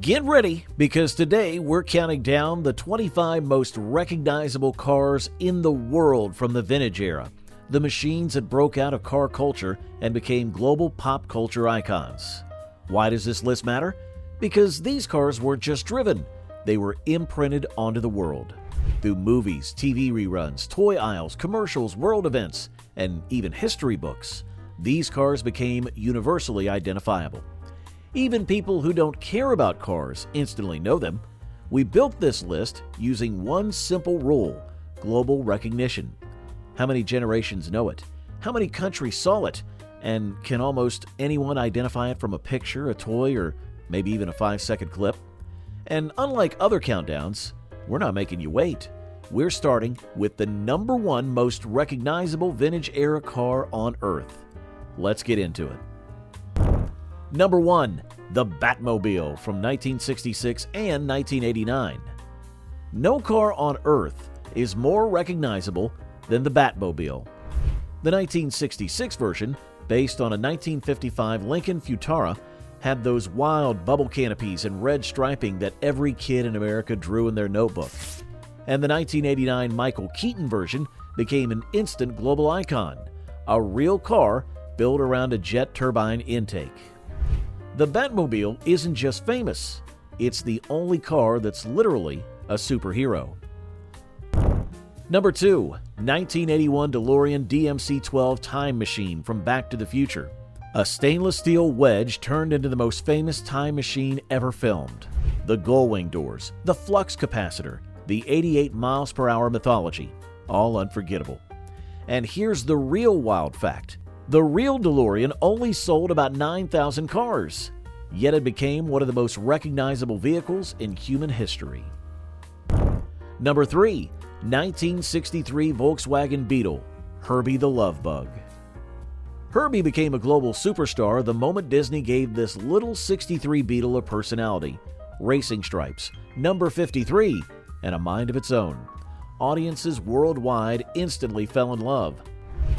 Get ready, because today we're counting down the 25 most recognizable cars in the world from the vintage era, the machines that broke out of car culture and became global pop culture icons. Why does this list matter? Because these cars weren't just driven, they were imprinted onto the world. Through movies, TV reruns, toy aisles, commercials, world events, and even history books, these cars became universally identifiable. Even people who don't care about cars instantly know them. We built this list using one simple rule: global recognition. How many generations know it? How many countries saw it? And can almost anyone identify it from a picture, a toy, or maybe even a 5-second clip? And unlike other countdowns, we're not making you wait. We're starting with the #1 most recognizable vintage era car on Earth. Let's get into it. Number 1. The Batmobile from 1966 and 1989. No car on Earth is more recognizable than the Batmobile. The 1966 version, based on a 1955 Lincoln Futara, had those wild bubble canopies and red striping that every kid in America drew in their notebook. And the 1989 Michael Keaton version became an instant global icon, a real car built around a jet turbine intake. The Batmobile isn't just famous, it's the only car that's literally a superhero. Number 2. 1981 DeLorean DMC-12 Time Machine from Back to the Future. A stainless steel wedge turned into the most famous time machine ever filmed. The gullwing doors, the flux capacitor, the 88 miles per hour mythology, all unforgettable. And here's the real wild fact. The real DeLorean only sold about 9,000 cars, yet it became one of the most recognizable vehicles in human history. Number 3. 1963 Volkswagen Beetle, Herbie the Love Bug. Herbie became a global superstar the moment Disney gave this little 63 Beetle a personality, racing stripes, number 53, and a mind of its own. Audiences worldwide instantly fell in love.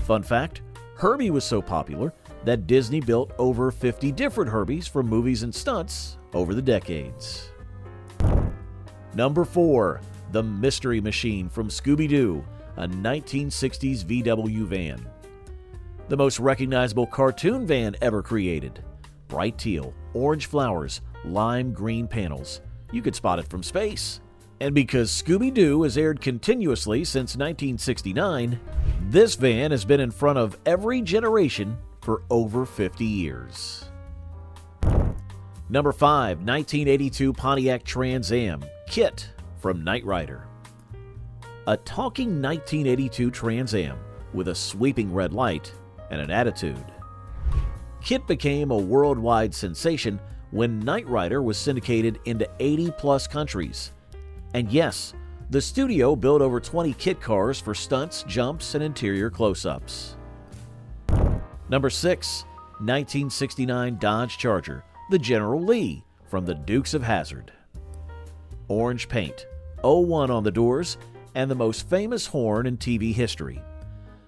Fun fact: Herbie was so popular that Disney built over 50 different Herbies for movies and stunts over the decades. Number 4. The Mystery Machine from Scooby-Doo, a 1960s VW van. The most recognizable cartoon van ever created. Bright teal, orange flowers, lime green panels. You could spot it from space. And because Scooby-Doo has aired continuously since 1969, this van has been in front of every generation for over 50 years. Number 5. 1982 Pontiac Trans Am, Kit from Knight Rider. A talking 1982 Trans Am with a sweeping red light and an attitude. Kit became a worldwide sensation when Knight Rider was syndicated into 80-plus countries. And yes, the studio built over 20 kit cars for stunts, jumps, and interior close-ups. Number 6. 1969 Dodge Charger, the General Lee from the Dukes of Hazzard. Orange paint, 01 on the doors, and the most famous horn in TV history.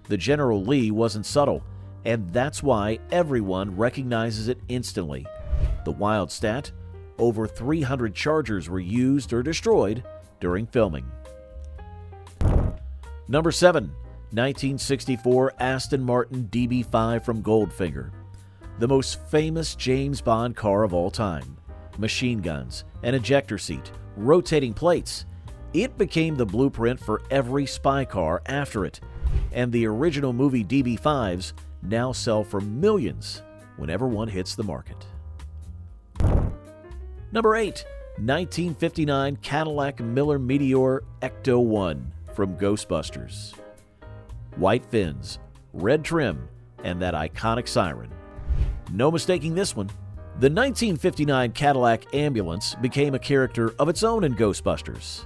The General Lee wasn't subtle, and that's why everyone recognizes it instantly. The wild stat: over 300 Chargers were used or destroyed during filming. Number 7. 1964 Aston Martin DB5 from Goldfinger. The most famous James Bond car of all time. Machine guns, an ejector seat, rotating plates. It became the blueprint for every spy car after it, and the original movie DB5s now sell for millions whenever one hits the market. Number 8. 1959 Cadillac Miller Meteor Ecto-1 from Ghostbusters. White fins, red trim, and that iconic siren. No mistaking this one. The 1959 Cadillac ambulance became a character of its own in Ghostbusters.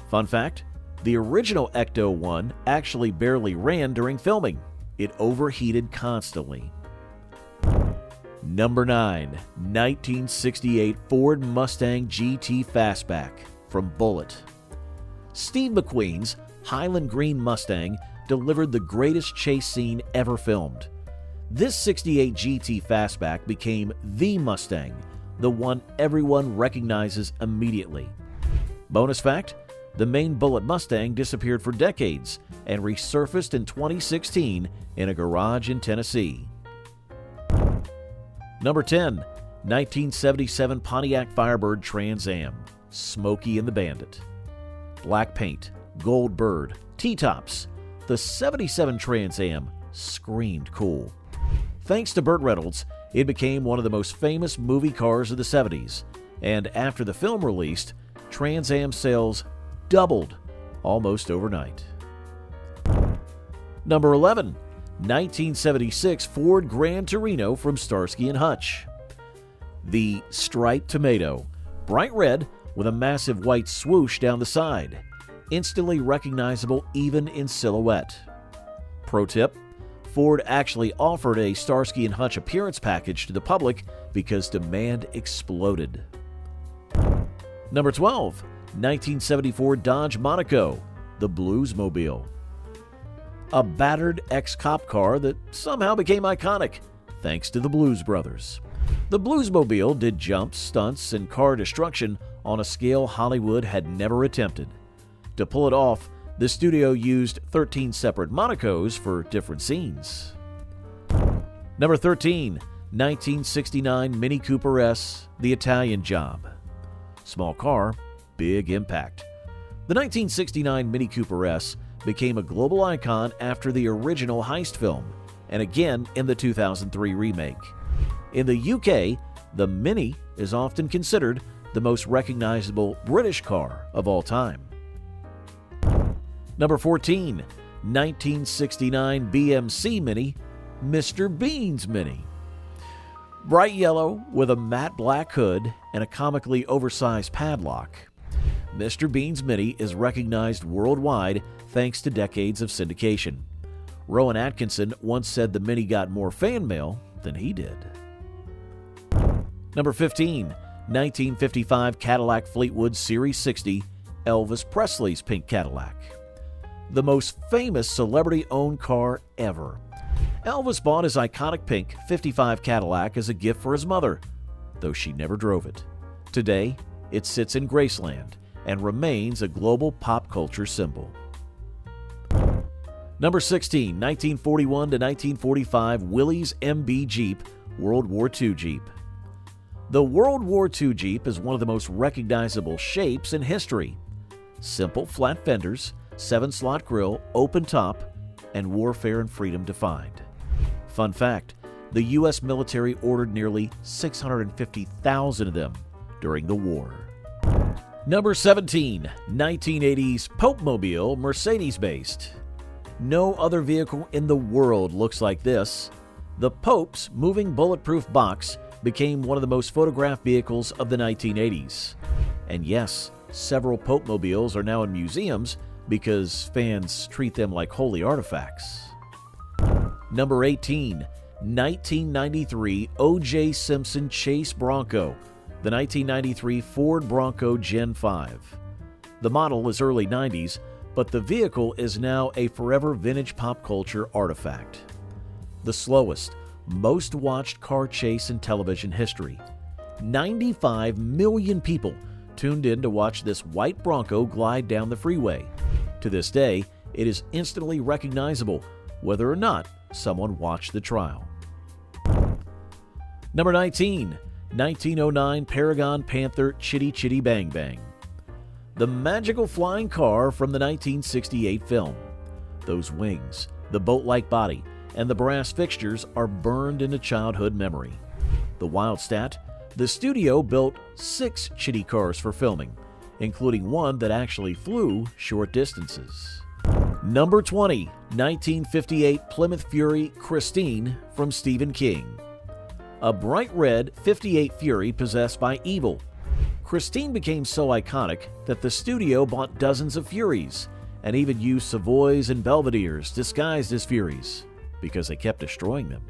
Fun fact: the original Ecto-1 actually barely ran during filming. It overheated constantly. Number 9. 1968 Ford Mustang GT Fastback from Bullitt. Steve McQueen's Highland Green Mustang delivered the greatest chase scene ever filmed. This 68 GT Fastback became the Mustang, the one everyone recognizes immediately. Bonus fact, the main Bullitt Mustang disappeared for decades and resurfaced in 2016 in a garage in Tennessee. Number 10, 1977 Pontiac Firebird Trans Am, Smokey and the Bandit. Black paint, gold bird, T-tops. The 77 Trans Am screamed cool. Thanks to Burt Reynolds, it became one of the most famous movie cars of the 70s, and after the film released, Trans Am sales doubled almost overnight. Number 11, 1976 Ford Gran Torino from Starsky and Hutch. The striped tomato, bright red with a massive white swoosh down the side, instantly recognizable even in silhouette. Pro tip, Ford actually offered a Starsky and Hutch appearance package to the public because demand exploded. Number 12, 1974 Dodge Monaco, the Bluesmobile. A battered ex-cop car that somehow became iconic thanks to the Blues Brothers. The Bluesmobile did jumps, stunts, and car destruction on a scale Hollywood had never attempted. To pull it off, the studio used 13 separate Monacos for different scenes. Number 13, 1969 Mini Cooper S, the Italian Job. Small car, big impact. The 1969 Mini Cooper S became a global icon after the original heist film, and again in the 2003 remake. In the UK, the Mini is often considered the most recognizable British car of all time. Number 14, 1969 BMC Mini, Mr. Bean's Mini. Bright yellow with a matte black hood and a comically oversized padlock. Mr. Bean's Mini is recognized worldwide thanks to decades of syndication. Rowan Atkinson once said the Mini got more fan mail than he did. Number 15, 1955 Cadillac Fleetwood Series 60, Elvis Presley's pink Cadillac. The most famous celebrity-owned car ever. Elvis bought his iconic pink 55 Cadillac as a gift for his mother, though she never drove it. Today, it sits in Graceland and remains a global pop culture symbol. Number 16, 1941 to 1945 Willys MB Jeep, World War II Jeep. The World War II Jeep is one of the most recognizable shapes in history. Simple flat fenders, 7-slot grille, open top, and warfare and freedom defined. Fun fact, the U.S. military ordered nearly 650,000 of them during the war. Number 17, 1980s Pope-mobile, Mercedes-based. No other vehicle in the world looks like this. The Pope's moving bulletproof box became one of the most photographed vehicles of the 1980s. And yes, several Pope-mobiles are now in museums because fans treat them like holy artifacts. Number 18, 1993 O.J. Simpson Chase Bronco, the 1993 Ford Bronco Gen 5. The model is early 90s, but the vehicle is now a forever vintage pop culture artifact. The slowest, most watched car chase in television history. 95 million people tuned in to watch this white Bronco glide down the freeway. To this day, it is instantly recognizable, whether or not someone watched the trial. Number 19, 1909 Paragon Panther Chitty Chitty Bang Bang. The magical flying car from the 1968 film. Those wings, the boat-like body, and the brass fixtures are burned into childhood memory. The wild stat, the studio built 6 Chitty cars for filming, including one that actually flew short distances. Number 20, 1958 Plymouth Fury Christine from Stephen King. A bright red 58 Fury possessed by evil. Christine became so iconic that the studio bought dozens of Furies and even used Savoys and Belvederes disguised as Furies because they kept destroying them.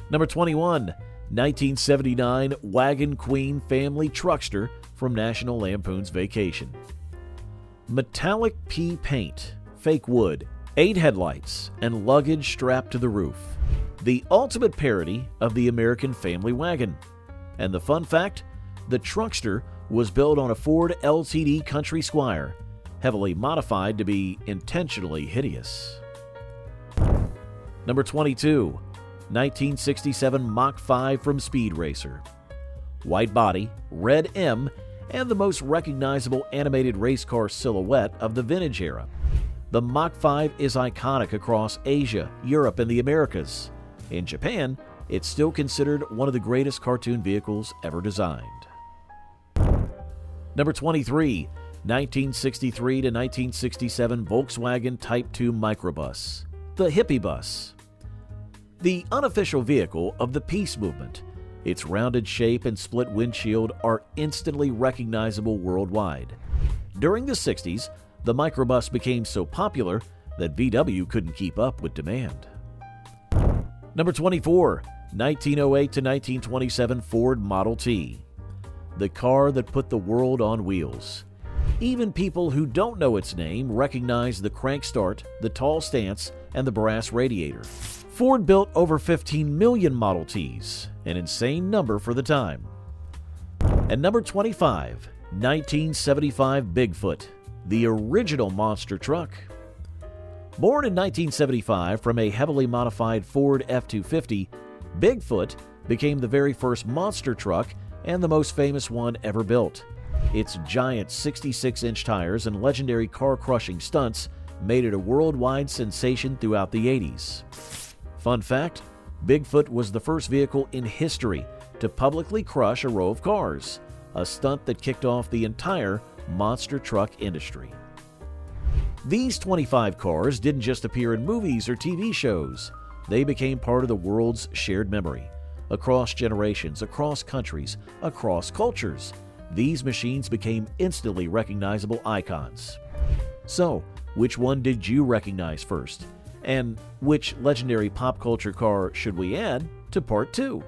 Number 21, 1979 Wagon Queen Family Truckster from National Lampoon's Vacation. Metallic pea paint, fake wood, 8 headlights, and luggage strapped to the roof. The ultimate parody of the American family wagon. And the fun fact? The Truckster was built on a Ford LTD Country Squire, heavily modified to be intentionally hideous. Number 22. 1967 Mach 5 from Speed Racer. White body, red M, and the most recognizable animated race car silhouette of the vintage era. The Mach 5 is iconic across Asia, Europe, and the Americas. In Japan, it's still considered one of the greatest cartoon vehicles ever designed. Number 23. 1963 to 1967 Volkswagen Type 2 microbus, the Hippie Bus. The unofficial vehicle of the peace movement. Its rounded shape and split windshield are instantly recognizable worldwide. During the 60s, the microbus became so popular that VW couldn't keep up with demand. Number 24. 1908 to 1927 Ford Model T. The car that put the world on wheels. Even people who don't know its name recognize the crank start, the tall stance, and the brass radiator. Ford built over 15 million Model Ts, an insane number for the time. And number 25, 1975 Bigfoot, the original monster truck. Born in 1975 from a heavily modified Ford F-250, Bigfoot became the very first monster truck and the most famous one ever built. Its giant 66-inch tires and legendary car-crushing stunts made it a worldwide sensation throughout the 80s. Fun fact, Bigfoot was the first vehicle in history to publicly crush a row of cars, a stunt that kicked off the entire monster truck industry. These 25 cars didn't just appear in movies or TV shows. They became part of the world's shared memory. Across generations, across countries, across cultures, these machines became instantly recognizable icons. So, which one did you recognize first? And which legendary pop culture car should we add to part 2?